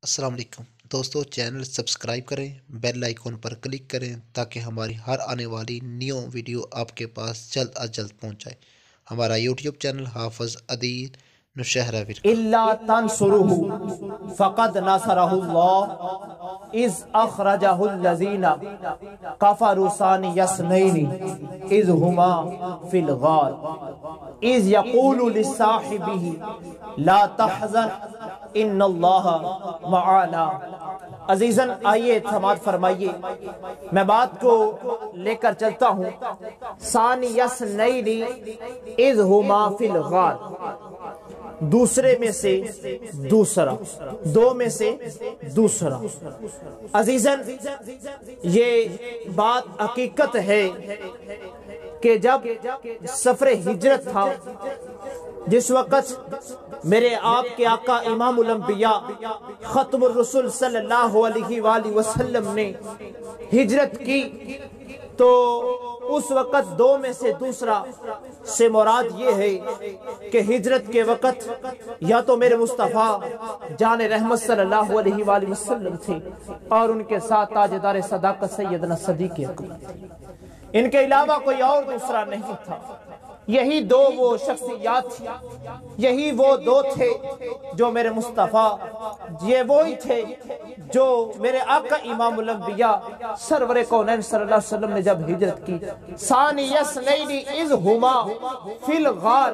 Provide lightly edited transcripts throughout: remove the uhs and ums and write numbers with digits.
السلام علیکم دوستو، چینل سبسکرائب کریں، بیل آئیکن پر کلک کریں تاکہ ہماری ہر آنے والی نیو ویڈیو آپ کے پاس جلد از جلد پہنچ جائے۔ ہمارا یوٹیوب چینل حافظ عدید نوشہرہ ورقہ۔ إِلَّا تَنْصُرُهُ فَقَدْ نَصَرَهُ اللَّهُ إِذْ أَخْرَجَهُ الَّذِينَ كَفَرُوا ثَانِيَ اثْنَيْنِ إِذْ هُمَا فِي الْغَارِ إِذْ يَقُولُ لِصَاحِبِهِ لَا تَحْزَنْ إِنَّ اللَّهَ مَعَنَا۔ عزیزاً آئیے سماعت فرمائیے، میں بات کو لے کر چلتا ہوں۔ ثَانِيَ اثْنَيْنِ إِذْ هُمَا فِي الْغَارِ، دوسرے میں سے دوسرا، دو میں سے دوسرا۔ عزیزاً یہ بات حقیقت ہے کہ جب سفر ہجرت تھا، جس وقت میرے آپ کے آقا امام الانبیاء ختم الرسول صلی اللہ علیہ وآلہ وسلم نے ہجرت کی، تو اس وقت دو میں سے دوسرا سے مراد یہ ہے کہ ہجرت کے وقت یا تو میرے مصطفیٰ جان رحمت صلی اللہ علیہ وآلہ وسلم تھے اور ان کے ساتھ تاجدار صداقت سیدنا صدیق اکبر تھے، ان کے علاوہ کوئی اور دوسرا نہیں تھا۔ یہی دو وہ شخصیات تھی، یہی وہ دو تھے جو میرے مصطفیٰ، یہ وہی تھے جو میرے آقا امام الانبیاء سرور کونین صلی اللہ علیہ وسلم نے جب ہجرت کی۔ ثانی اثنین اذ ہما فی الغار۔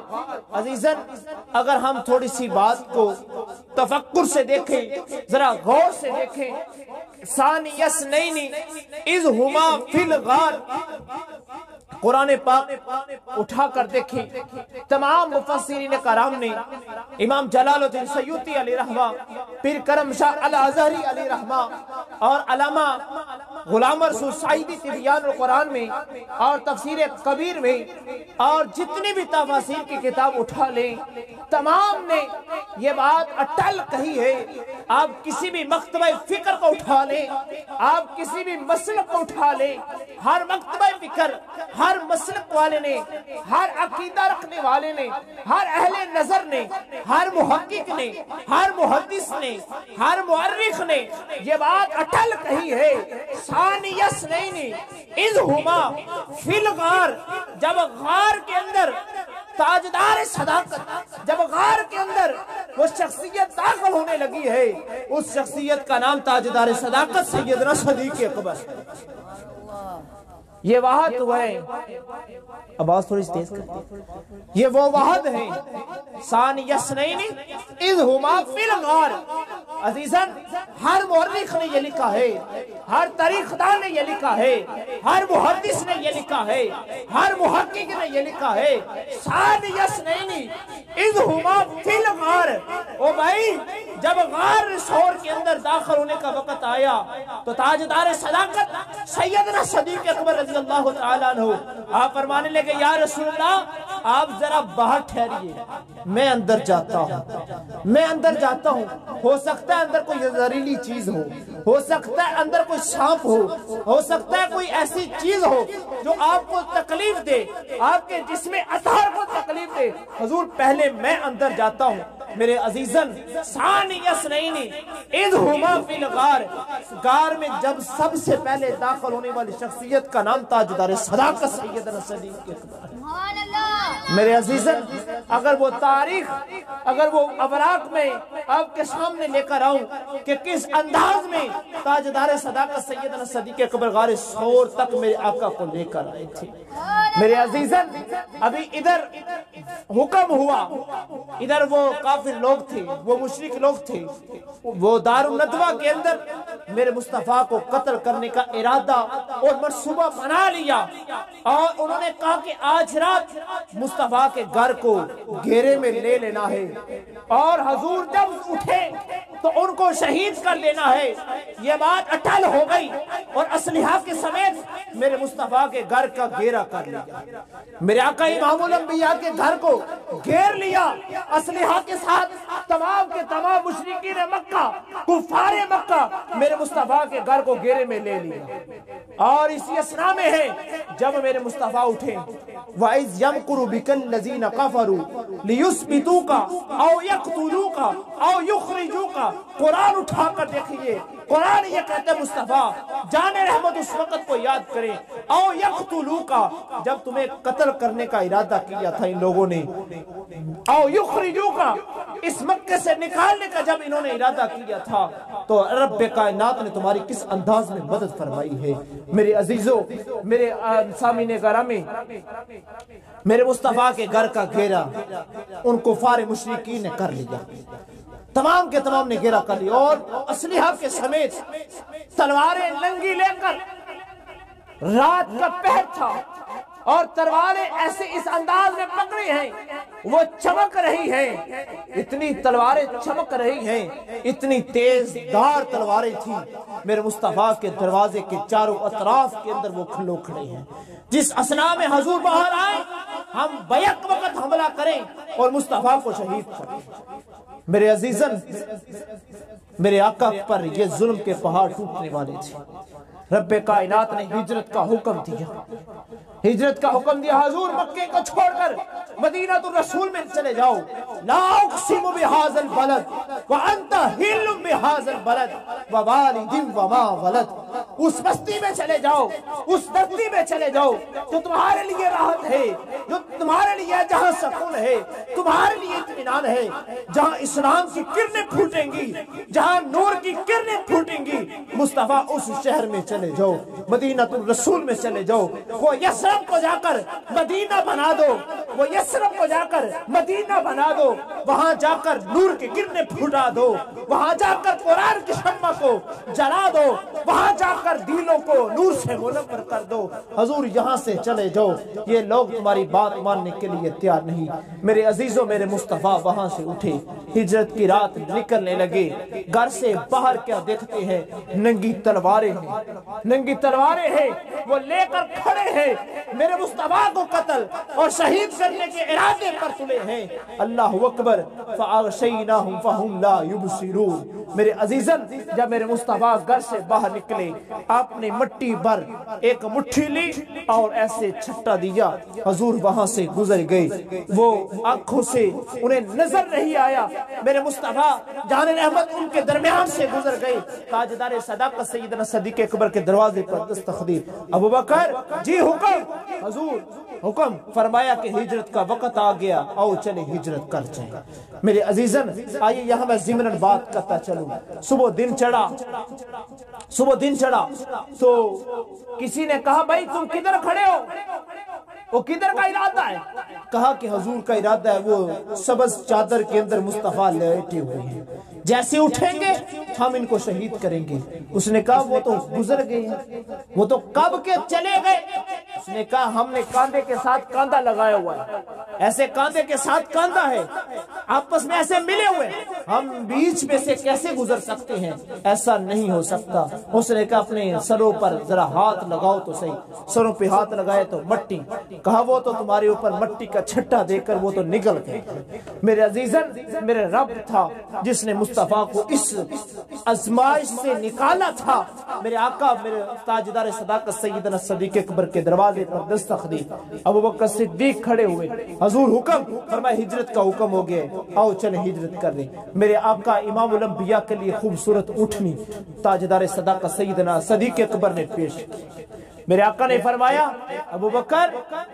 عزیزاً اگر ہم تھوڑی سی بات کو تفکر سے دیکھیں، ذرا غور سے دیکھیں، ثانی اثنین اذ ہما فی الغار، قرآن پاک اٹھا کر دیکھیں، تمام مفسرین کرام نے، امام جلال الدین سیوطی علیہ رحمہ، پیر کرم شاہ الازہری علیہ رحمہ، اور علامہ غلام رسول سعیدی تبیان القرآن میں اور تفسیر کبیر میں اور جتنی بھی تفاسیر کی کتاب اٹھا لیں، تمام نے یہ بات اٹل کہی ہے۔ آپ کسی بھی مکتبہ فکر کو اٹھا لیں، آپ کسی بھی مسلک کو اٹھا لیں، ہر مکتبہ فکر، ہر مسلک والے نے، ہر عقیدہ رکھنے والے نے، ہر اہل نظر نے، ہر محقق نے، ہر محدث نے، ہر مورخ نے یہ بات اٹل کہی ہے، ثانی اثنین اذ ہما فی الغار، جب غار کے اندر تاجدار صداقت، جب غار کے اندر وہ شخصیت داخل ہونے لگی ہے، اس شخصیت کا نام تاجدار صداقت سیدنا صدیق اکبر۔ یہ وحد ہے، آواز تھوڑی تیز کرتے، یہ وہ وحد ہے، ثانی اثنین اذ ہما فی الغار۔ عزیزاً ہر مورخ نے یہ لکھا ہے، ہر تاریخ دان نے یہ لکھا ہے، ہر محدث نے یہ لکھا ہے، ہر محقق نے یہ لکھا ہے، ثانی اثنین اذ ہما فی الغار۔ او بھائی، جب غار سور کے اندر داخل ہونے کا وقت آیا تو تاجدار صداقت سیدنا صدیق اکبر رضی اللہ تعالیٰ عنہ آپ فرمانے لگے، یا رسول اللہ آپ ذرا باہر ٹھہریے، میں اندر جاتا ہوں، میں اندر جاتا ہوں، ہو سکتا ہے اندر کوئی زہریلی چیز ہو سکتا ہے اندر کوئی سانپ ہو سکتا ہے کوئی ایسی چیز ہو جو آپ کو تکلیف دے، آپ کے جسم اطہار کو تکلیف دے، حضور پہلے میں اندر جاتا ہوں۔ میرے عزیزاً ثانی اثنین اذ ہما فی الغار، غار میں جب سب سے پہلے داخل ہونے والی شخصیت کا نام تاجدار صداقت سیدنا صدیق اکبر۔ میرے عزیزاً اگر وہ تاریخ، اگر وہ اوراق میں آپ کے سامنے لے کر آؤں کہ کس انداز میں تاجدار صداقت سیدنا صدیق اکبر غار سور تک میرے آقا کو لے کر آئے تھے۔ میرے عزیزاً ابھی ادھر حکم ہوا، ادھر وہ کافر لوگ تھے، وہ مشرک لوگ تھے، وہ دار الندوہ کے اندر میرے مصطفیٰ کو قتل کرنے کا ارادہ اور منصوبہ بنا لیا، اور انہوں نے کہا کہ آج رات مصطفیٰ کے گھر کو گھیرے میں لے لینا ہے، اور حضور جب اٹھے تو ان کو شہید کر لینا ہے۔ یہ بات اٹل ہو گئی اور اسلحہ کے سمیت میرے مصطفیٰ کے گھر کا گھیرا کر لیا. میرے آقا امام الانبیاء کے گھر کو گھیر لیا اسلحہ کے ساتھ. تمام کے تمام مشرکین مکہ، کفار مکہ میرے مصطفیٰ کے گھر کو گھیرے میں لے لیا. اور اسی اسنا میں ہے جب میرے مصطفیٰ اٹھے وَإِذْ يَمْكُرُ بِكَ الَّذِينَ كَفَرُوا لِيُثْبِتُوكَ أَوْ يَقْتُلُوكَ أَوْ يُخْرِجُوكَ. قرآن اٹھا کر دیکھیے، قرآن یہ کہتے ہیں مصطفیٰ جان رحمت اس وقت کو یاد کریں. او یقتلوکا، جب تمہیں قتل کرنے کا ارادہ کیا تھا ان لوگوں نے. او یخرجوکا، اس مکے سے نکالنے کا جب انہوں نے ارادہ کیا تھا تو رب کائنات نے تمہاری کس انداز میں مدد فرمائی ہے. میرے عزیزوں، میرے سامعین گرامی، میرے مصطفیٰ کے گھر کا گھیرا ان کفار مشرکین نے کر لیا. تمام کے تمام نے گھیرا کر لیا اور اسلحہ کے سمیت تلواریں ننگی لے کر. رات کا پہر تھا اور تلواریں ایسے اس انداز میں پکڑی ہیں وہ چمک رہی ہیں. اتنی تلواریں چمک رہی ہیں، اتنی تیز دار تلواریں تھیں. میرے مصطفیٰ کے دروازے کے چاروں اطراف کے اندر وہ کھلو کھڑے ہیں. جس اسنا میں حضور باہر آئے ہم بیک وقت حملہ کریں اور مصطفیٰ کو شہید کریں. میرے عزیزن، میرے آقا پر یہ ظلم کے پہاڑ ٹوٹنے والے تھے. رب کائنات نے ہجرت کا حکم دیا، ہجرت کا حکم دیا. حضور مکے کو چھوڑ کر مدینہ الرسول میں چلے جاؤ. لا اقسم بهذا البلد وانت حل بهذا البلد ووالد وما ولد. اس بستی میں چلے جاؤ، اس دھرتی میں چلے جاؤ جو تمہارے لیے راحت ہے، جو تمہارے لیے جہاں سکون ہے، تمہارے لیے اطمینان ہے، جہاں اسلام کی کرنیں پھوٹیں گی، جہاں نور کی کرنیں پھوٹیں گی. مصطفیٰ اس شہر میں چلے جاؤ، مدینہ الرسول میں چلے جاؤ. وہ یثرب کو جا کر مدینہ بنا دو، وہ یثرب کو جا کر مدینہ بنا دو. وہاں جا کر نور کی کرنیں پھوٹا دو، وہاں جا کر قرآن کی شمع کو جلا دو، وہاں جا کر دلوں کو نور سے منور کر دو. حضور یہاں سے چلے جاؤ، یہ لوگ تمہاری بات ماننے کے لیے تیار نہیں. میرے عزیزوں، میرے مصطفیٰ وہاں سے اٹھے، ہجرت کی رات نکلنے لگے. گھر سے باہر کیا دیکھتے ہیں؟ ننگی تلواریں ہیں، ننگی تلواریں ہیں. وہ لے کر کھڑے ہیں، میرے مصطفیٰ کو قتل اور شہید کرنے کے ارادے پر تلے ہیں. اللہ اکبر. فَأَغْشَيْنَاهُمْ فَهُمْ لَا يُبْصِرُونَ. میرے عزیزن، جب میرے مصطفیٰ گھر سے باہر نکلے آپ نے مٹی بھر ایک مٹھی لی اور ایسے چھٹا دیا. حضور وہاں سے گزر گئے، وہ آنکھوں سے انہیں نظر نہیں آیا. میرے مصطفیٰ جان رحمت ان کے درمیان سے گزر گئے. تاجدار صداقت سیدنا صدیق اکبر کے دروازے پر دستخط. ابو بکر، جی حکم. حضور حکم فرمایا کہ ہجرت کا وقت آ گیا، آؤ چلے ہجرت کر جائیں. میرے عزیزن، آئیے یہاں میں ضمناً بات کرتا چلوں. صبح دن چڑھا تو کسی نے کہا بھائی تم کدھر کھڑے ہو؟ وہ کدھر کا ارادہ ہے؟ کہا کہ حضور کا ارادہ ہے وہ سبز چادر کے اندر مصطفیٰ لیٹے ہوئے ہیں، جیسے اٹھیں گے ہم ان کو شہید کریں گے. اس نے کہا وہ تو گزر گئے ہیں، وہ تو کب کے چلے گئے. اس نے کہا ہم نے کاندھے کے ساتھ کاندھا لگایا ہوا ہے، ایسے کاندھے کے ساتھ کاندھا ہے، آپس میں ایسے ملے ہوئے، ہم بیچ میں سے کیسے گزر سکتے ہیں؟ ایسا نہیں ہو سکتا. اس نے کہا اپنے سروں پر ذرا ہاتھ لگاؤ تو صحیح. سروں پہ ہاتھ لگائے تو مٹی. کہا وہ تو تمہارے اوپر مٹی کا چھٹا دے کر وہ تو نکل گئے. میرے عزیزن، میرے رب تھا جس نے مصطفیٰ کو اس آزمائش سے نکالا تھا. میرے آقا، میرے تاجدار صداقت سیدنا صدیق اکبر کے دروازے پر دستک دی. ابو بکر صدیق کھڑے ہوئے. حضور حکم فرمایا ہجرت کا حکم ہو گیا، آؤ چلے ہجرت کر لیں. میرے آقا امام الانبیاء کے لیے خوبصورت اٹھنی تاجدار صداقت سیدنا صدیق اکبر نے پیش کی. میرے آقا نے فرمایا ابو بکر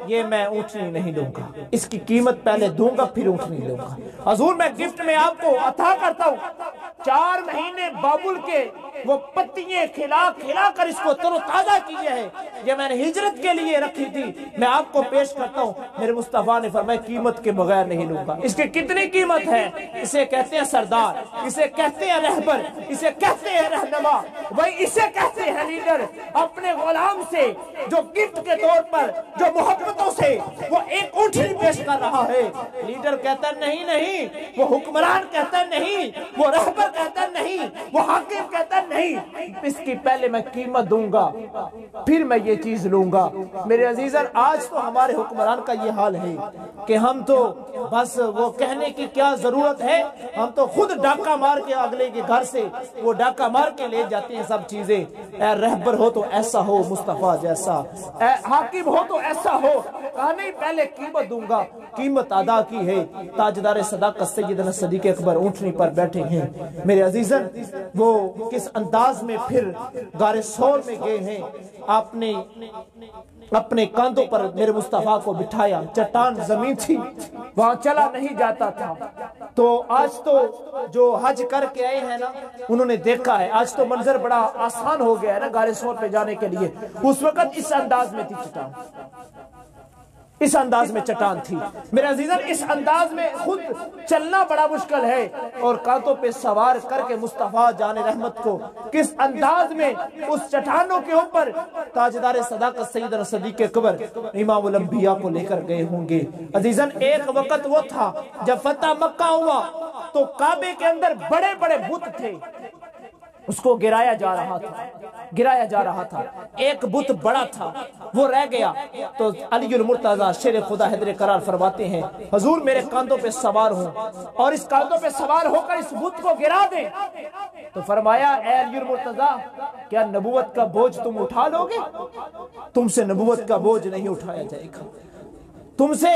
یہ میں اونٹنی نہیں لوں گا، اس کی قیمت پہلے دوں گا پھر اونٹنی لوں گا. حضور میں گفٹ میں آپ کو عطا کرتا ہوں 4 مہینے بابل کے وہ پتیاں کھلا کر اس کو تر و تازہ کیے ہیں، یہ میں نے ہجرت کے لیے رکھی تھی، میں آپ کو پیش کرتا ہوں. میرے مصطفیٰ نے فرمایا قیمت کے بغیر نہیں لوں گا. اس کی کتنی قیمت ہے؟ اسے کہتے ہیں سردار، اسے کہتے ہیں رہبر، اسے کہتے ہیں رہنما، وہی اسے کہتے ہیں لیڈر. اپنے غلام سے جو گفٹ کے طور پر جو محبتوں سے وہ ایک اونٹنی پیش کر رہا ہے. لیڈر کہتا ہے نہیں، وہ حکمران کہتا ہے نہیں، وہ رہبر کہتا ہے نہیں، وہ حاکم کہتا ہے نہیں، اس کی پہلے میں قیمت دوں گا پھر میں یہ چیز لوں گا۔ میرے عزیزاً آج تو ہمارے حکمران کا یہ حال ہے کہ ہم تو بس وہ کہنے کی کیا ضرورت ہے، ہم تو خود ڈاکہ مار کے اگلے کے گھر سے وہ ڈاکہ مار کے لے جاتے ہیں سب چیزیں۔ اے رہبر ہو تو ایسا ہو مصطفیٰ جیسا، اے حاکم ہو تو ایسا ہو، کہا نہیں پہلے قیمت دوں گا۔ قیمت ادا کی ہے۔ تاجدار صداقت سیدنا صدیق اکبر اونٹنی پر بیٹھے ہیں۔ میرے عزیزاً وہ کس انداز میں پھر غار ثور میں گئے ہیں، آپ نے اپنے کاندھوں پر میرے مصطفیٰ کو بٹھایا، چٹان زمین تھی وہاں چلا نہیں جاتا تھا۔ تو آج تو جو حج کر کے آئے ہیں نا انہوں نے دیکھا ہے، آج تو منظر بڑا آسان ہو گیا ہے نا غار ثور پہ جانے کے لیے، اس وقت اس انداز میں تھی چٹان، اس انداز میں چٹان تھی۔ میرے عزیزاً اس انداز میں خود چلنا بڑا مشکل ہے، اور کانٹوں پہ سوار کر کے مصطفیٰ جان رحمت کو کس انداز میں اس چٹانوں کے اوپر تاجدار صداقت سیدنا صدیق اکبر امام الانبیاء کو لے کر گئے ہوں گے۔ عزیزاً ایک وقت وہ تھا جب فتح مکہ ہوا تو کعبے کے اندر بڑے بڑے بت تھے، اس کو گرایا جا رہا تھا، گرایا جا رہا تھا۔ ایک بت بڑا تھا وہ رہ گیا، تو علی المرتضیٰ شیر خدا حیدر قرار فرماتے ہیں حضور میرے کاندھوں پہ سوار ہوں اور اس کاندھوں پہ سوار ہو کر اس بت کو گرا دیں۔ تو فرمایا اے علی المرتضیٰ کیا نبوت کا بوجھ تم اٹھا لو گے؟ تم سے نبوت کا بوجھ نہیں اٹھایا جائے گا، تم سے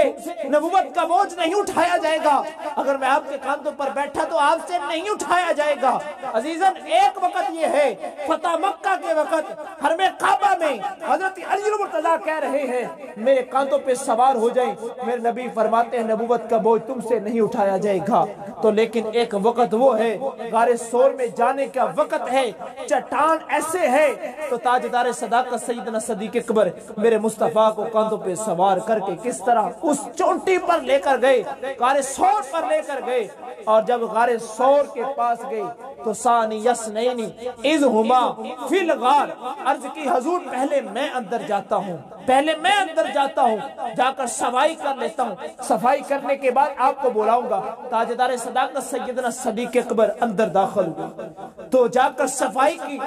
نبوت کا بوجھ نہیں اٹھایا جائے گا، اگر میں آپ کے کاندھوں پر بیٹھا تو آپ سے نہیں اٹھایا جائے گا۔ عزیزاً ایک وقت یہ ہے فتح مکہ کے وقت حرم کعبہ میں حضرت علی المرتضیٰ کہہ رہے ہیں میرے کاندھوں پہ سوار ہو جائیں، میرے نبی فرماتے ہیں نبوت کا بوجھ تم سے نہیں اٹھایا جائے گا۔ تو لیکن ایک وقت وہ ہے غار ثور میں جانے کا وقت ہے، چٹان ایسے ہے، تو تاجدار صداقت سیدنا صدیق اکبر میرے مصطفیٰ کو کاندھوں پہ سوار کر کے کس طرح اس چونٹی پر لے کر گئے، غار ثور پر لے کر گئے، اور جب غار ثور کے پاس گئے تو ثانی یسنین اذ ہما فی الغار، عرض کی حضور پہلے میں اندر جاتا ہوں، پہلے میں اندر جاتا ہوں، جا کر صفائی کر لیتا ہوں، صفائی کرنے کے بعد آپ کو بلاؤں گا۔ تاجدار صداقت سیدنا صدیق اکبر اندر داخل ہوئے تو جا کر صفائی کی،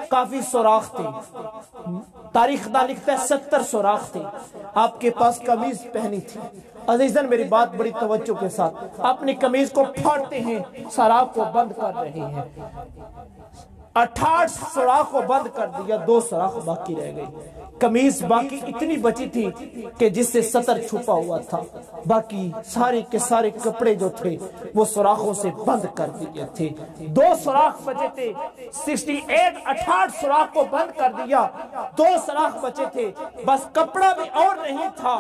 کافی سوراخ تھے، تاریخ دا لکھتا ہے 70 سوراخ تھے، آپ کے پاس قمیض پہنی تھی۔ عزیزاً میری بات بڑی توجہ کے ساتھ، اپنی قمیض کو پھاڑتے ہیں، سراغ کو بند کر رہے ہیں، 68 سوراخ کو بند کر دیا، 2 سوراخ باقی رہ گئی، قمیض باقی اتنی بچی تھی کہ جس سے سطر چھپا ہوا تھا، باقی سارے کے سارے کپڑے جو تھے وہ سوراخوں سے بند کر دیے تھے، 2 سوراخ بچے تھے، 68 سوراخ کو بند کر دیا، 2 سوراخ بچے تھے، بس کپڑا بھی اور نہیں تھا،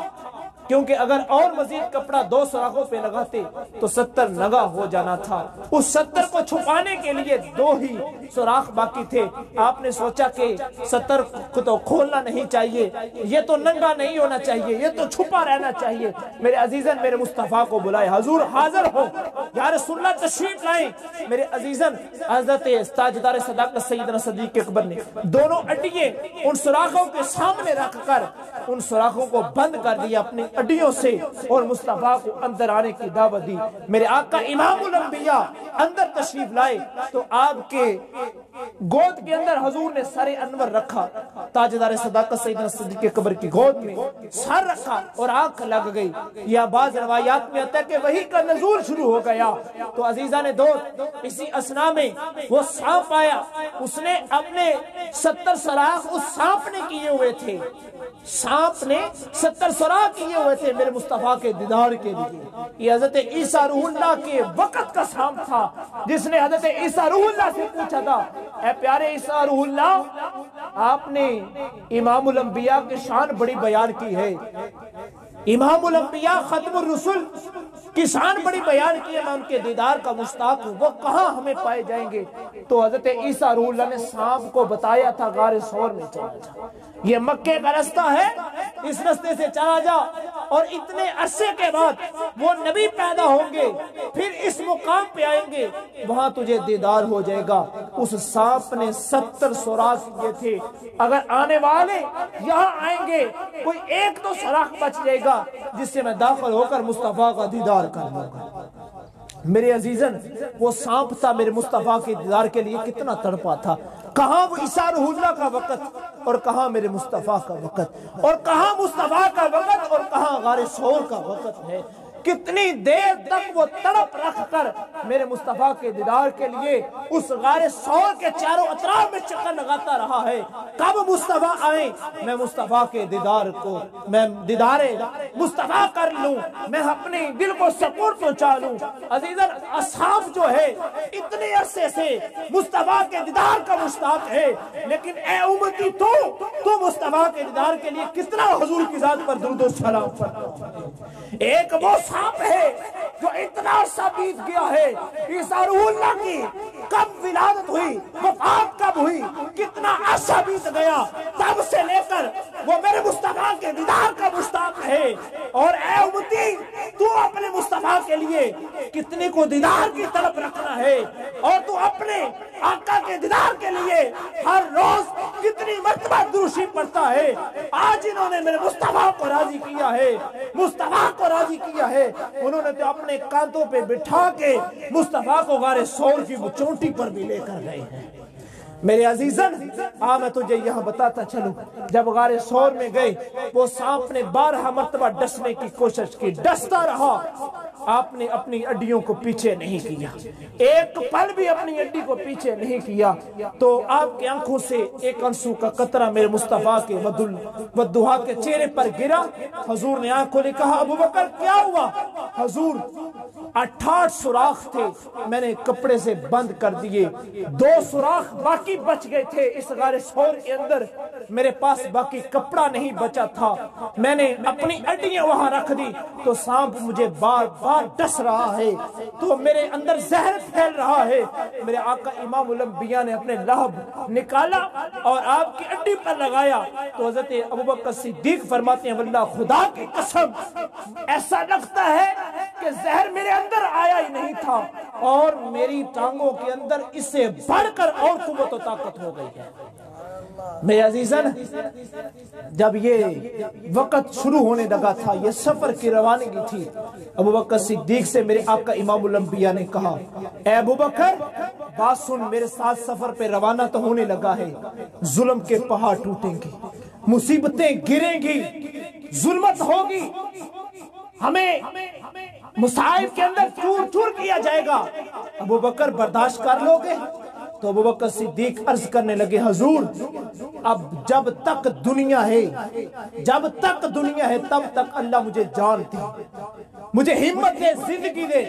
کیونکہ اگر اور مزید کپڑا 2 سوراخوں پہ لگاتے تو 70 نگا ہو جانا تھا، اس 70 کو چھپانے کے لیے 2 ہی سوراخ باقی تھے۔ آپ نے سوچا کہ 70 کو تو کھولنا نہیں چاہیے، یہ تو ننگا نہیں ہونا چاہیے، یہ تو چھپا رہنا چاہیے۔ میرے عزیزاً میرے مصطفیٰ کو بلائے، حضور حاضر ہو، یا رسول اللہ تشریف لائیں۔ میرے عزیزاً حضرت تاجدار صداقت سیدنا صدیق اکبر نے دونوں اڈیے ان سوراخوں کے سامنے رکھ کر ان سوراخوں کو بند کر دیا اپنی اڈیوں سے، اور مصطفیٰ کو اندر آنے کی دعوت دی۔ میرے آقا امام الانبیاء اندر تشریف لائے تو آپ کے گود کے اندر حضور نے سر انور رکھا، تاجدار صداقت سیدنا صدیق اکبر کی گود میں سر رکھا اور آنکھ لگ گئی۔ یا بعض روایات میں آتا ہے کہ وحی کا نزول شروع ہو گیا۔ تو عزیزان دوست اسی اسنا میں وہ سانپ آیا، اس نے اپنے 70 سوراخ اس سانپ نے کیے ہوئے تھے، سانپ نے 70 سوراخ کیے ہوئے تھے میرے مصطفیٰ کے دیدار کے لیے۔ یہ حضرت عیسیٰ روح اللہ کے وقت کا سانپ تھا جس نے حضرت عیسیٰ روح اللہ سے پوچھا تھا اے پیارے عیسیٰ روح اللہ، آپ نے امام الانبیاء کی شان بڑی بیان کی ہے، امام الانبیاء ختم الرسل کی شان بڑی بیان کی ہے، میں ان کے دیدار کا مشتاق ہوں، وہ کہاں ہمیں پائے جائیں گے؟ تو حضرت عیسیٰ روح اللہ نے سانپ کو بتایا تھا غار ثور میں چلا جا، یہ مکے کا رستہ ہے، اس رستے سے چلا جا، اور اتنے عرصے کے بعد وہ نبی پیدا ہوں گے، پھر اس مقام پہ آئیں گے، وہاں تجھے دیدار ہو جائے گا۔ اس سانپ نے 70 سوراخ کیے تھے، اگر آنے والے یہاں آئیں گے کوئی 1-2 سوراخ بچ جائے گا جس سے میں داخل ہو کر مصطفیٰ کا دیدار کر لوں گا۔ میرے عزیزن وہ سانپ تھا میرے مصطفیٰ کے دیدار کے لیے کتنا تڑپا تھا. کہاں وہ عیسیٰ روح اللہ کا وقت اور کہاں میرے مصطفیٰ کا وقت، اور کہاں مصطفیٰ کا وقت اور کہاں غار ثور کا وقت ہے. کتنی دیر تک وہ تڑپ رکھ کر میرے مصطفیٰ کے دیدار کے لیے اس غار ثور کے چاروں اطراف میں چکر لگاتا رہا ہے. کب مصطفیٰ آئیں میں مصطفیٰ کے دیدار کو میں دیدار مصطفیٰ کر لوں، میں اپنے دل کو سکون پہنچا لوں. عزیزاً اصحاب جو ہے اتنے عرصے سے مصطفیٰ کے دیدار کا مشتاق ہے، لیکن اے امتی تو مصطفیٰ کے دیدار کے لیے کتنا حضور کی ذات پر درود و سلام پڑھتا ہے. ایک وہ سانپ ہے جو اتنا عرصہ بیت گیا ہے، عیسیٰ روح اللہ کی کب ولادت ہوئی، وفات کب ہوئی، کتنا عرصہ بیت گیا، تب سے لے کر وہ میرے مصطفیٰ کے دیدار کا مشتاق ہے. اور اے امتی تو اپنے مصطفیٰ کے لیے کتنے کو دیدار کی طلب رکھنا ہے، اور تو اپنے آقا کے دیدار کے لیے ہر روز کتنی مرتبہ دروشی پڑھتا ہے. آج انہوں نے میرے مصطفیٰ کو راضی کیا ہے، مصطفیٰ کو راضی کیا ہے. انہوں نے تو اپنے کاندھوں پہ بٹھا کے مصطفیٰ کو غار ثور کی چونٹی پر بھی لے کر گئے ہیں. میرے عزیزن میں تجھے یہاں بتاتا چلوں، جب غار ثور میں گئے وہ سانپ نے 12 مرتبہ ڈسنے کی کوشش کی، ڈستا رہا. آپ نے اپنی اڈیوں کو پیچھے نہیں کیا، ایک پل بھی اپنی اڈی کو پیچھے نہیں کیا. تو آپ کی آنکھوں سے ایک آنسو کا قطرہ میرے مصطفیٰ کے ودہا کے چہرے پر گرا. حضور نے آنکھ کھولی، کہا ابو بکر کیا ہوا؟ حضور 68 سوراخ تھے، میں نے کپڑے سے بند کر دیے، 2 سوراخ باقی بچ گئے تھے اس غار ثور کے اندر، میرے پاس باقی کپڑا نہیں بچا تھا، میں نے اپنی اڈیاں وہاں رکھ دی. تو سانپ مجھے بار بار ڈس رہا ہے، تو میرے اندر زہر پھیل رہا ہے. میرے آقا امام الانبیاء نے اپنے لہب نکالا اور آپ کی اڈی پر لگایا. تو حضرت ابوبکر صدیق فرماتے ہیں واللہ خدا کی قسم ایسا لگتا ہے کہ زہر میرے اندر آیا ہی نہیں تھا، اور میری ٹانگوں کے اندر اس سے بڑھ کر اور قوت و طاقت ہو گئی ہے. میرے عزیزان جب یہ وقت شروع ہونے لگا تھا، یہ سفر کی روانگی تھی، ابوبکر صدیق سے میرے آقا امام الانبیاء نے کہا اے ابوبکر بات سن، میرے ساتھ سفر پہ روانہ تو ہونے لگا ہے، ظلم کے پہاڑ ٹوٹیں گے، مصیبتیں گریں گی، ظلمت ہوگی، ہمیں مصائب کے اندر چور چور کیا جائے گا. ابوبکر برداشت کر لو گے؟ تو ابوبکر صدیق عرض کرنے لگے حضور اب جب تک دنیا ہے تب تک اللہ مجھے جان دے، مجھے ہمت دے، زندگی دے،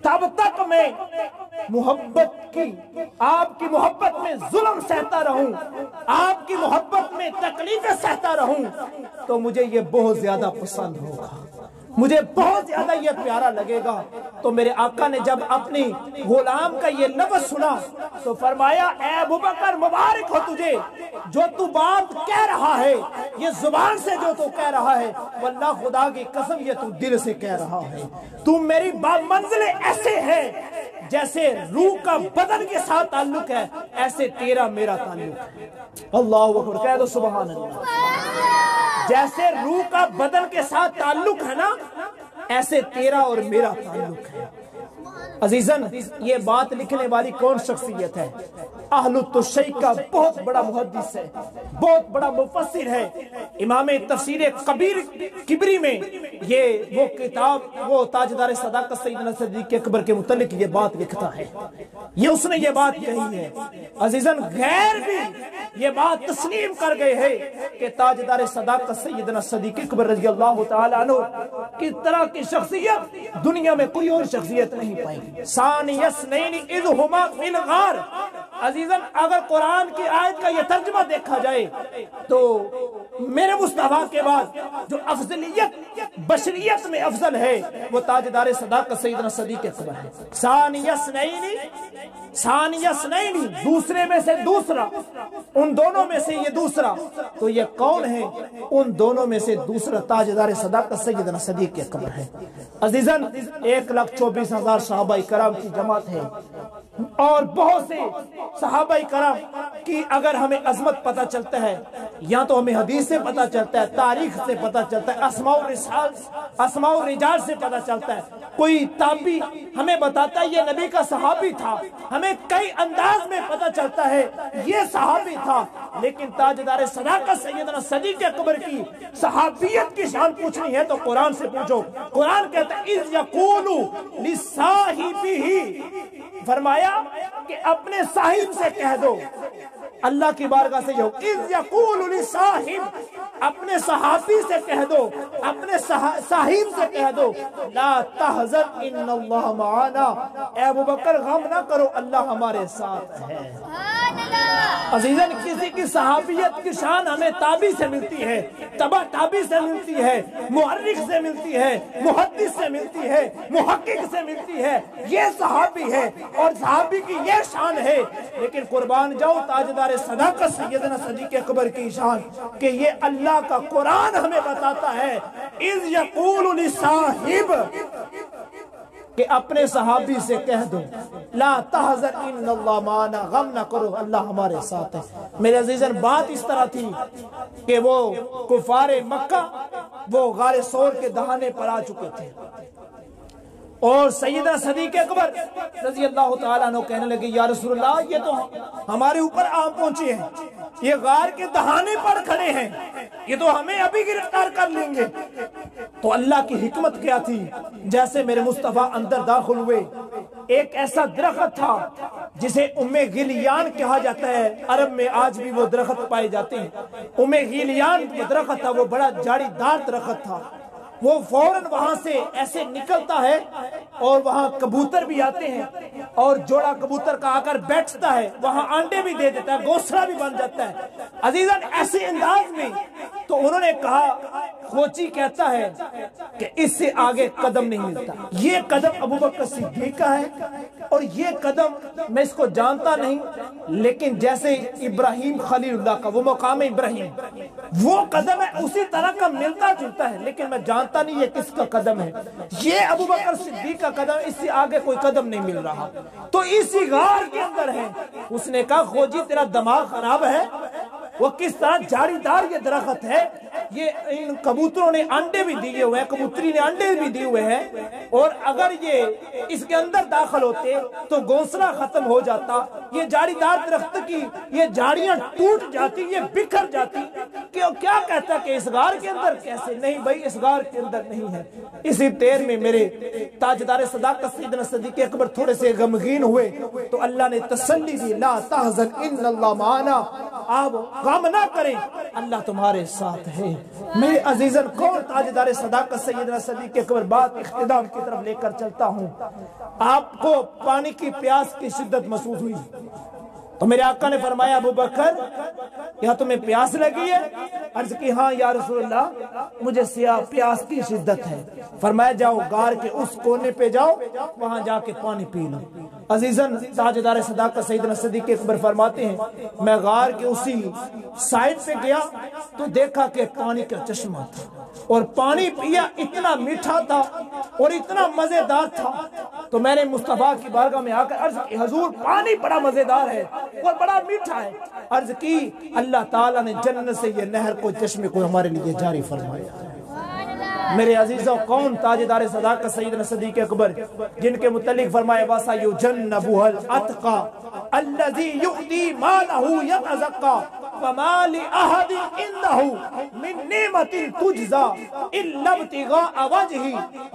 تب تک میں محبت کی آپ کی محبت میں ظلم سہتا رہوں، آپ کی محبت میں تکلیفیں سہتا رہوں، تو مجھے یہ بہت زیادہ پسند ہوگا، مجھے بہت زیادہ یہ پیارا لگے گا. تو میرے آقا نے جب اپنی غلام کا یہ لفظ سنا تو فرمایا اے ابوبکر مبارک ہو تجھے، جو تو بات کہہ رہا ہے، یہ زبان سے جو تو کہہ رہا ہے، واللہ خدا کی قسم یہ تو دل سے کہہ رہا ہے. تو میری منزلیں ایسے ہے جیسے روح کا بدن کے ساتھ تعلق ہے، ایسے تیرا میرا تعلق ہے. اللہ اکبر، کہہ دو سبحان اللہ. جیسے روح کا بدن کے ساتھ تعلق ہے نا، ایسے تیرا اور میرا تعلق ہے. عزیزن یہ بات لکھنے والی کون شخصیت ہے؟ اہل التشیع کا بہت بڑا محدث ہے، بہت بڑا مفسر ہے. امام تفسیر کبری میں یہ وہ کتاب، وہ تاجدار صداقت سیدنا صدیق اکبر کے متعلق یہ بات لکھتا ہے، یہ اس نے یہ بات کہی ہے. عزیزن غیر بھی یہ بات تسلیم کر گئے ہیں کہ تاجدار صداقت سیدنا صدیق اکبر رضی اللہ تعالی عنہ کی طرح کی شخصیت دنیا میں کوئی اور شخصیت نہیں پائی. ثانی اثنین اذ ہما فی الغار. عزیزاً اگر قرآن کی آیت کا یہ ترجمہ دیکھا جائے تو میرے مصطفیٰ کے بعد جو افضلیت بشریت میں افضل ہے وہ تاجدار صداقت سیدنا صدیق اکبر ہے. ثانی اثنین دوسرے میں سے دوسرا، ان دونوں میں سے یہ دوسرا، تو یہ کون ہے؟ ان دونوں میں سے دوسرا تاجدار صداقت سیدنا صدیق اکبر ہے. عزیزاً 1,24,000 صحابہ کرام کی جماعت ہے، اور بہت سے صحابہ کرام کی اگر ہمیں عظمت پتہ چلتا ہے یا تو ہمیں حدیث سے پتہ چلتا ہے، تاریخ سے پتہ چلتا ہے، اسماء و رجال سے پتہ چلتا ہے، کوئی تابعی ہمیں بتاتا ہے یہ نبی کا صحابی تھا، ہمیں کئی انداز میں پتہ چلتا ہے یہ صحابی تھا۔ لیکن تاجدار صداقت سیدنا صدیق اکبر کی صحابیت کی شان پوچھنی ہے تو قرآن سے پوچھو۔ قرآن کہتا ہے اِذْ يَقُولُ لِصَاحِبِهِ، فرمایا کہ اپنے صاحب سے کہہ دو، اللہ کی بارگاہ سے یہ اِذْ يَقُولُ لِصَاحِبِ، اپنے صحابی سے کہہ دو، اپنے صاحب سے کہہ دو، لا تحزن ان اللہ معانا، اے ابو بکر غم نہ کرو اللہ ہمارے ساتھ ہے۔ عزیزاً کسی کی صحابیت کی شان ہمیں تابعی سے ملتی ہے، تبع تابعی سے ملتی ہے، مؤرخ سے ملتی ہے، محدث سے ملتی ہے، محقق سے ملتی ہے، یہ صحابی ہے اور صحابی کی یہ شان ہے۔ لیکن قربان جاؤ تاجدار صداقت سیدنا صدیق اکبر کی شان کہ یہ اللہ کا قرآن ہمیں بتاتا ہے اِذْ يَقُولُ لِصَاحِبِ، کہ اپنے صحابی سے کہہ دو لا تحزن ان اللہ معنا، غم نہ کرو اللہ ہمارے ساتھ ہے۔ میرے عزیزاً بات اس طرح تھی کہ وہ کفار مکہ وہ غار ثور کے دہانے پر آ چکے تھے اور سیدنا صدیق اکبر رضی اللہ تعالیٰ عنہ کہنے لگے یا رسول اللہ یہ تو ہمارے اوپر آ پہنچے ہیں، یہ غار کے دہانے پر کھڑے ہیں، یہ تو ہمیں ابھی گرفتار کر لیں گے۔ تو اللہ کی حکمت کیا تھی، جیسے میرے مصطفیٰ اندر داخل ہوئے، ایک ایسا درخت تھا جسے ام غلیان کہا جاتا ہے، عرب میں آج بھی وہ درخت پائے جاتے ہیں۔ ام غلیان درخت تھا، وہ بڑا جاڑی دار درخت تھا، وہ فوراً وہاں سے ایسے نکلتا ہے اور وہاں کبوتر بھی آتے ہیں اور جوڑا کبوتر کا آ کر بیٹھتا ہے، وہاں انڈے بھی دے دیتا ہے، گھونسلہ بھی بن جاتا ہے۔ عزیزاً ایسے انداز میں تو انہوں نے کہا، کھوچی کہتا ہے کہ اس سے آگے قدم نہیں ملتا، یہ قدم ابو بکر صدیق کا ہے اور یہ قدم میں اس کو جانتا نہیں، لیکن جیسے ابراہیم خلیل اللہ کا وہ مقام ابراہیم وہ قدم ہے اسی طرح کا ملتا جلتا ہے، لیکن میں جانتا نہیں یہ کس کا قدم ہے، یہ ابو بکر صدیق کا قدم، اس سے آگے کوئی قدم نہیں مل رہا۔ تو اسی غار کے اندر ہے۔ اس نے کہا خوجی تیرا دماغ خراب ہے، وہ کس طرح جاڑی دار یہ درخت ہے، یہ ان کبوتروں نے انڈے بھی دیے ہوئے ہیں، کبوتری نے انڈے بھی دیے ہوئے ہیں، اور اگر یہ اس کے اندر داخل ہوتے تو گھونسلہ ختم ہو جاتا، یہ جاڑی دار درخت کی یہ جاڑیاں ٹوٹ جاتی، یہ بکھر جاتی۔ کیا کہتا کہ اس غار کے اندر؟ کیسے نہیں بھائی، اس غار کے اندر نہیں ہے۔ اسی دیر میں میرے تاجدار صداقت سیدنا صدیق اکبر تھوڑے سے غمگین ہوئے تو اللہ نے تسلی دی، لا تحزن ان اللہ معنا، آپ غم نہ کریں اللہ تمہارے ساتھ ہے۔ میرے عزیزاً کون تاجدار صداقت سیدنا صدیق اکبر بات اختتام کی طرف لے کر چلتا ہوں۔ آپ کو پانی کی پیاس کی شدت محسوس ہوئی تو میرے آقا نے فرمایا ابو بکر کیا تمہیں پیاس لگی ہے؟ عرض کی ہاں یا رسول اللہ مجھے پیاس کی شدت ہے۔ فرمایا جاؤ غار کے اس کونے پہ جاؤ، وہاں جا کے پانی پی لو۔ عزیزاً تاجدار صداقت سیدنا صدیق اکبر فرماتے ہیں میں غار کے اسی سائڈ پہ گیا تو دیکھا کہ پانی کا چشمہ تھا اور پانی پیا، اتنا میٹھا تھا اور اتنا مزیدار تھا۔ تو میں نے مصطفیٰ کی بارگاہ میں آ کر عرض کی حضور پانی بڑا مزیدار ہے اور بڑا میٹھا ہے۔ عرض کی اللہ تعالیٰ نے جنت سے یہ نہر کو چشمے کو ہمارے لیے جاری فرمایا۔ میرے عزیزوں کون تاجدار صداقت سیدنا صدیق اکبر جن کے متعلق فرمایا وَسَيُجَنَّبُهَا الْأَتْقَى الَّذِي يُؤْتِي مَالَهُ يَتَزَكَّى وَمَا لِأَحَدٍ عِندَهُ مِن نِعْمَةٍ تُجْزَى إِلَّا ابْتِغَاءَ وَجْهِ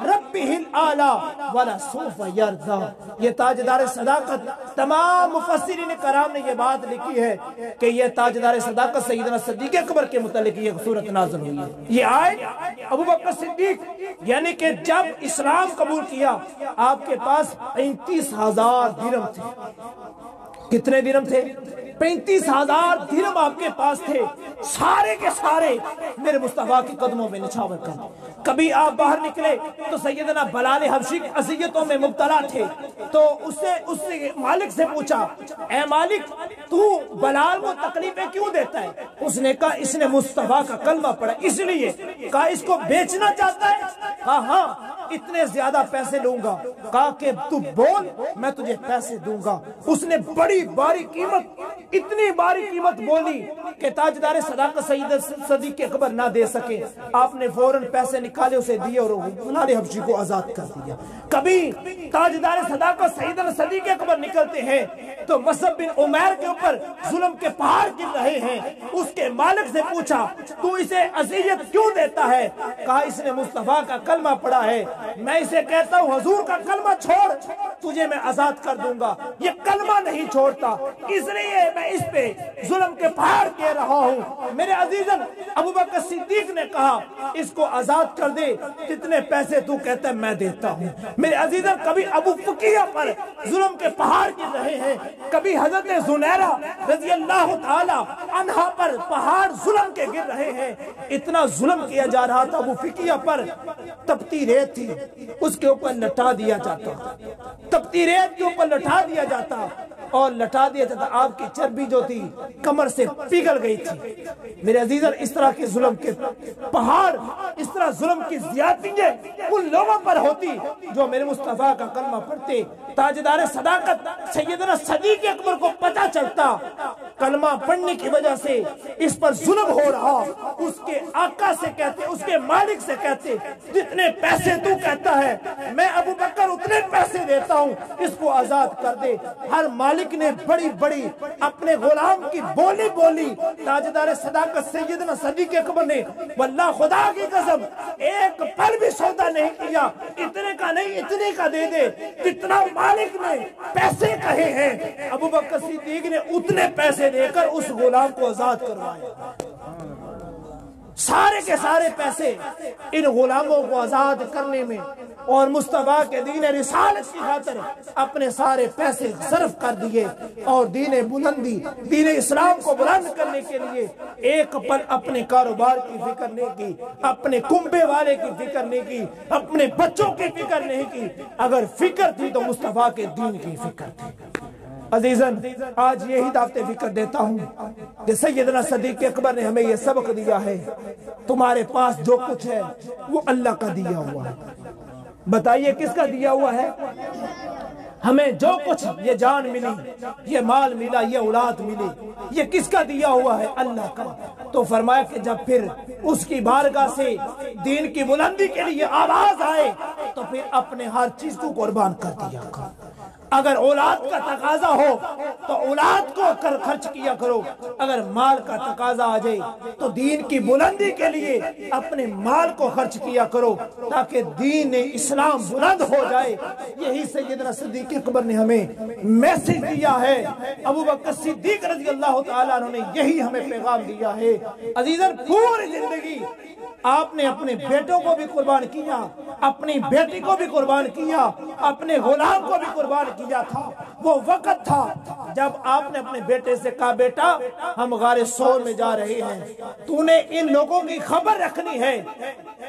رَبِّهِ الْأَعْلَى وَلَسَوْفَ يَرْضَى۔ یہ تاجدار صداقت تمام مفسرین کرام نے یہ بات لکھی ہے کہ یہ تاجدار صداقت سیدنا صدیق اکبر کے متعلق یہ صورت نازل ہوئی ہے۔ یہ آیت ابو بکر صدیق یعنی کہ جب اسلام قبول کیا آپ کے پاس 35,000 درہم تھے۔ کتنے درہم تھے؟ 35,000 درہم آپ کے پاس تھے، سارے کے سارے میرے مصطفیٰ کے قدموں میں نچھاور کر۔ کبھی آپ باہر نکلے تو سیدنا بلال حبشی اذیتوں میں مبتلا تھے تو اس نے مالک سے پوچھا اے مالک تو بلال کو تکلیفیں کیوں دیتا ہے؟ اس نے کہا اس نے مصطفیٰ کا کلمہ پڑھا اس لیے۔ کہا اس کو بیچنا چاہتا ہے؟ کہا ہاں اتنے زیادہ پیسے لوں گا۔ کہا کہ تو بول میں تجھے پیسے دوں گا۔ اس نے بڑی باری قیمت اتنی باری قیمت بولی کہ تاجدار صداقت سید صدیق اکبر نہ دے سکے، آپ نے فوراً پیسے نکالے اسے دیے اور بلال حبشی کو آزاد کر دیا۔ کبھی تاجدار صداقت سید صدیق اکبر نکلتے ہیں تو مصعب بن عمیر کے اوپر ظلم کے پہاڑ گر رہے ہیں، اس کے مالک سے پوچھا تو اسے اذیت کیوں دیتا ہے؟ کہا اس نے مصطفیٰ کا کلمہ پڑھا ہے، میں اسے کہتا ہوں حضور کا کلمہ چھوڑ، تجھے میں آزاد کر دوں گا، یہ کلمہ نہیں چھوڑتا، اس لیے میں اس پہ ظلم کے پہاڑ کہہ رہا ہوں۔ میرے عزیزاً ابوبکر صدیق نے کہا اس کو آزاد کر دے، جتنے پیسے تو کہتا ہے میں دیتا ہوں۔ میرے عزیزاً کبھی ابو فقیہ پر ظلم کے پہاڑ گر رہے ہیں، کبھی حضرت زنیرہ رضی اللہ تعالی عنہا پر پہاڑ ظلم کے گر رہے ہیں۔ اتنا ظلم کیا جا رہا تھا ابو فقیہ پر، تپتی ریت تھی اس کے اوپر لٹا دیا جاتا، تپتی ریت کے اوپر لٹا دیا جاتا اور لٹا دیا جاتا، آپ کی چربی جو تھی کمر سے پگھل گئی تھی۔ میرے عزیزاً اس طرح کے ظلم کے پہاڑ، اس طرح ظلم کی زیادتیاں ان لوگوں پر ہوتی جو میرے مصطفیٰ کا کلمہ پڑھتے۔ تاجدار صداقت سیدنا صدیق اکبر کو پتہ چلتا کلمہ پڑھنے کی وجہ سے اس پر ظلم ہو رہا، اس کے آقا سے کہتے، اس کے مالک سے کہتے جتنے پیسے تو کہتا ہے میں ابو بکر اتنے پیسے دیتا ہوں، اس کو آزاد کر دے۔ ہر مالک نے بڑی بڑی اپنے غلام کی بولی بولی، تاجدار صداقت سیدنا صدیق اکبر نے واللہ خدا کی قسم ایک پر بھی سودا نہیں کیا، اتنے کا نہیں اتنے کا دے دے، جتنا مالک نے پیسے کہے ہیں ابو بکر صدیق نے اتنے پیسے دے کر اس غلام کو آزاد کروایا۔ سارے کے سارے پیسے ان غلاموں کو آزاد کرنے میں اور مصطفیٰ کے دین رسالت کی خاطر اپنے سارے پیسے صرف کر دیے، اور دین بلندی، دین اسلام کو بلند کرنے کے لیے ایک پل اپنے کاروبار کی فکر نہیں کی، اپنے کنبے والے کی فکر نہیں کی، اپنے بچوں کی فکر نہیں کی۔ اگر فکر تھی تو مصطفیٰ کے دین کی فکر تھی۔ عزیزاً آج یہی دعوت فکر دیتا ہوں کہ سیدنا صدیق اکبر نے ہمیں یہ سبق دیا ہے، تمہارے پاس جو کچھ ہے وہ اللہ کا دیا ہوا ہے۔ بتائیے کس کا دیا ہوا ہے؟ ہمیں جو کچھ یہ جان ملی، یہ مال ملا، یہ اولاد ملی، یہ کس کا دیا ہوا ہے؟ اللہ کا۔ تو فرمایا کہ جب پھر اس کی بارگاہ سے دین کی بلندی کے لیے آواز آئے تو پھر اپنے ہر چیز کو قربان کر دیا کرو۔ اگر اولاد کا تقاضا ہو تو اولاد کو خرچ کیا کرو، اگر مال کا تقاضا آ جائے تو دین کی بلندی کے لیے اپنے مال کو خرچ کیا کرو تاکہ دین اسلام بلند ہو جائے۔ یہی سیدنا صدیق اکبر نے ہمیں میسج دیا ہے، ابو بکر صدیق رضی اللہ تعالیٰ عنہ نے یہی ہمیں پیغام دیا ہے۔ عزیزاً پوری زندگی آپ نے اپنے بیٹوں کو بھی قربان کیا، اپنی بیٹی کو بھی قربان کیا، اپنے غلام کو بھی قربان کیا تھا۔ وہ وقت تھا جب آپ نے اپنے بیٹے سے کہا بیٹا ہم غار سور میں جا رہے ہیں، تو نے ان لوگوں کی خبر رکھنی ہے،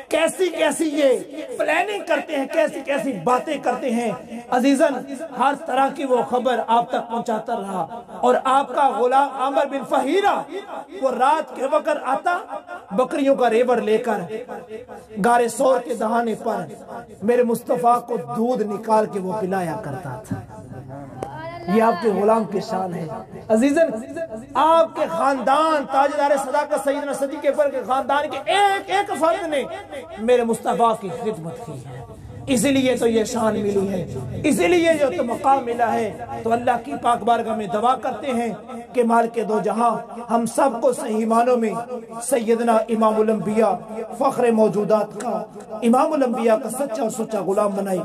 کیسی کیسی یہ پلاننگ کرتے ہیں، کیسی کیسی باتیں کرتے ہیں۔ عزیزاً ہر طرح کی وہ خبر آپ تک پہنچاتا رہا، اور آپ کا غلام عامر بن فہیرہ وہ رات کے وقت آتا بکریوں کا ریوڑ لے کر غار سور کے دہانے پر میرے مصطفیٰ کو دودھ نکال کے وہ پلایا کرتا تھا۔ یہ آپ کے غلام کی شان ہے۔ عزیزاً آپ کے خاندان تاجدار صداقت سیدنا صدیق اکبر کے خاندان کے ایک ایک فرد نے میرے مصطفیٰ کی خدمت کی ہے، اسی لیے تو یہ شان ملی ہے، اسی لیے جو تو مقام ملا ہے۔ تو اللہ کی پاک بارگاہ میں دعا کرتے ہیں کہ مالک دو جہاں ہم سب کو صحیح معنوں میں سیدنا امام الانبیاء، فخر موجودات کا، امام الانبیاء کا سچا اور سچا غلام بنائے۔